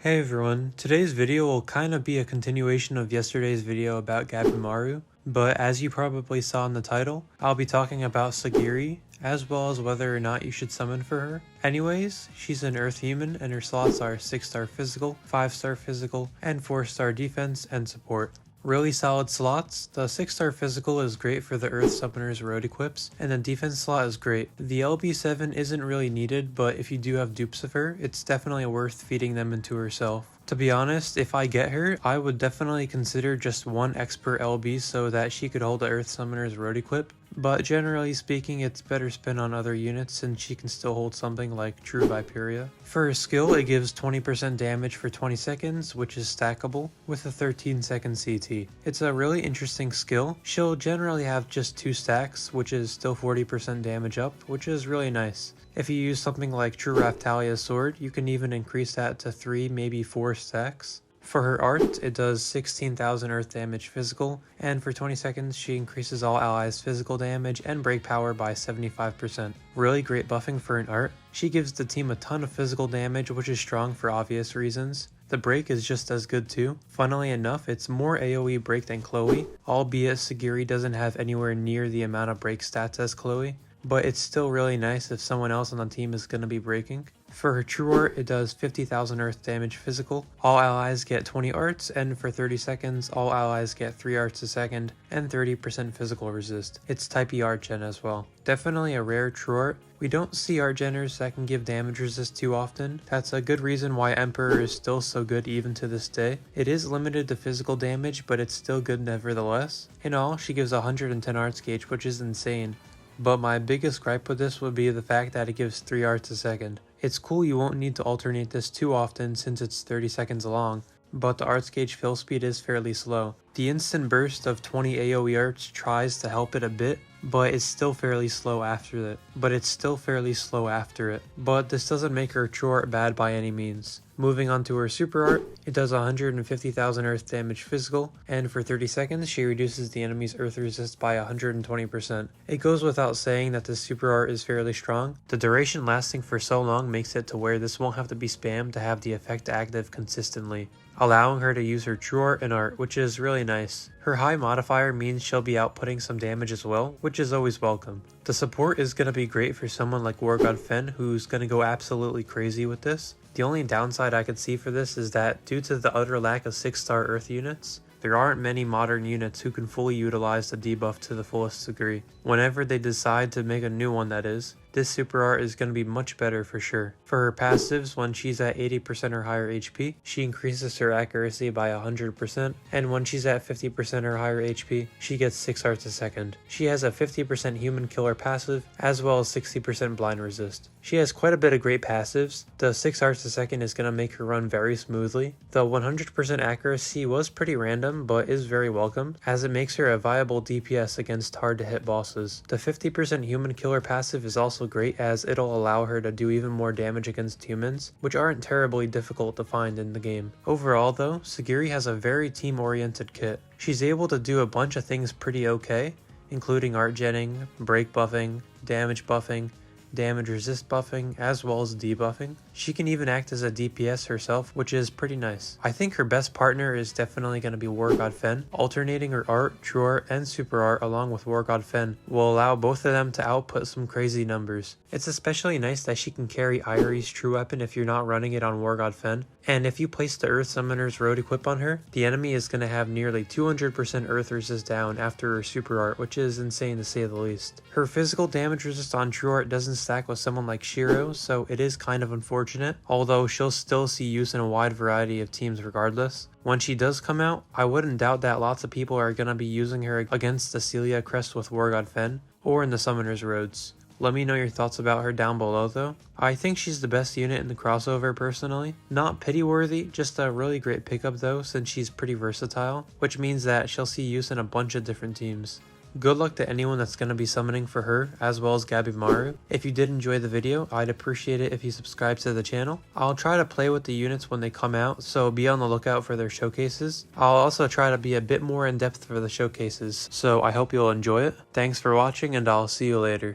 Hey everyone, today's video will kind of be a continuation of yesterday's video about Gabimaru, but as you probably saw in the title, I'll be talking about Sagiri, as well as whether or not you should summon for her. Anyways, she's an Earth human and her slots are 6-star physical, 5-star physical, and 4-star defense and support. Really solid slots. The 6-star physical is great for the Earth Summoner's road equips, and the defense slot is great. The LB7 isn't really needed, but if you do have dupes of her, it's definitely worth feeding them into herself. To be honest, if I get her, I would definitely consider just one expert LB so that she could hold the Earth Summoner's road equip, but generally speaking it's better spent on other units since she can still hold something like True Viperia. For her skill, it gives 20% damage for 20 seconds, which is stackable, with a 13-second CT. It's a really interesting skill. She'll generally have just 2 stacks, which is still 40% damage up, which is really nice. If you use something like True Raftalia's sword, you can even increase that to 3, maybe 4 stacks. For her art, it does 16,000 earth damage physical, and for 20 seconds she increases all allies' physical damage and break power by 75%. Really great buffing for an art. She gives the team a ton of physical damage, which is strong for obvious reasons. The break is just as good too. Funnily enough, it's more AoE break than Chloe, albeit Sagiri doesn't have anywhere near the amount of break stats as Chloe, but it's still really nice if someone else on the team is going to be breaking. For her true art, it does 50,000 earth damage physical, all allies get 20 arts, and for 30 seconds, all allies get 3 arts a second, and 30% physical resist. It's type E art gen as well. Definitely a rare true art. We don't see art geners that can give damage resist too often. That's a good reason why Emperor is still so good even to this day. It is limited to physical damage, but it's still good nevertheless. In all, she gives 110 arts gauge, which is insane. But my biggest gripe with this would be the fact that it gives 3 arts a second. It's cool you won't need to alternate this too often since it's 30 seconds long, but the arts gauge fill speed is fairly slow. The instant burst of 20 AoE arts tries to help it a bit, but it's still fairly slow after it. But this doesn't make her true art bad by any means. Moving on to her super art, it does 150,000 earth damage physical, and for 30 seconds she reduces the enemy's earth resist by 120%. It goes without saying that this super art is fairly strong. The duration lasting for so long makes it to where this won't have to be spammed to have the effect active consistently, allowing her to use her true art and art, which is really nice. Her high modifier means she'll be outputting some damage as well, which is always welcome. The support is going to be great for someone like War God Fen, who's going to go absolutely crazy with this. The only downside I could see for this is that due to the utter lack of 6-star earth units, there aren't many modern units who can fully utilize the debuff to the fullest degree. Whenever they decide to make a new one, that is, this super art is going to be much better for sure. For her passives, when she's at 80% or higher HP, she increases her accuracy by 100%, and when she's at 50% or higher HP, she gets 6 arts a second. She has a 50% human killer passive, as well as 60% blind resist. She has quite a bit of great passives. The 6 arts a second is going to make her run very smoothly. The 100% accuracy was pretty random, but is very welcome, as it makes her a viable DPS against hard to hit bosses. The 50% human killer passive is also great, as it'll allow her to do even more damage against humans, which aren't terribly difficult to find in the game. Overall though, Sagiri has a very team-oriented kit. She's able to do a bunch of things pretty okay, including art genning, break buffing, damage resist buffing, as well as debuffing. She can even act as a DPS herself, which is pretty nice. I think her best partner is definitely going to be War God Fen. Alternating her art, true art, and super art along with War God Fen will allow both of them to output some crazy numbers. It's especially nice that she can carry Irie's true weapon if you're not running it on War God Fen, and if you place the Earth Summoner's road equip on her, the enemy is going to have nearly 200% earth resist down after her super art, which is insane to say the least. Her physical damage resist on true art doesn't stack with someone like Shiro, so it is kind of unfortunate, although she'll still see use in a wide variety of teams regardless. When she does come out, I wouldn't doubt that lots of people are going to be using her against the Celia crest with War God Fen, or in the Summoner's Roads. Let me know your thoughts about her down below though. I think she's the best unit in the crossover personally. Not pity worthy, just a really great pickup though, since she's pretty versatile, which means that she'll see use in a bunch of different teams. Good luck to anyone that's going to be summoning for her, as well as Gabimaru. If you did enjoy the video, I'd appreciate it if you subscribe to the channel. I'll try to play with the units when they come out, so be on the lookout for their showcases. I'll also try to be a bit more in depth for the showcases, so I hope you'll enjoy it. Thanks for watching, and I'll see you later.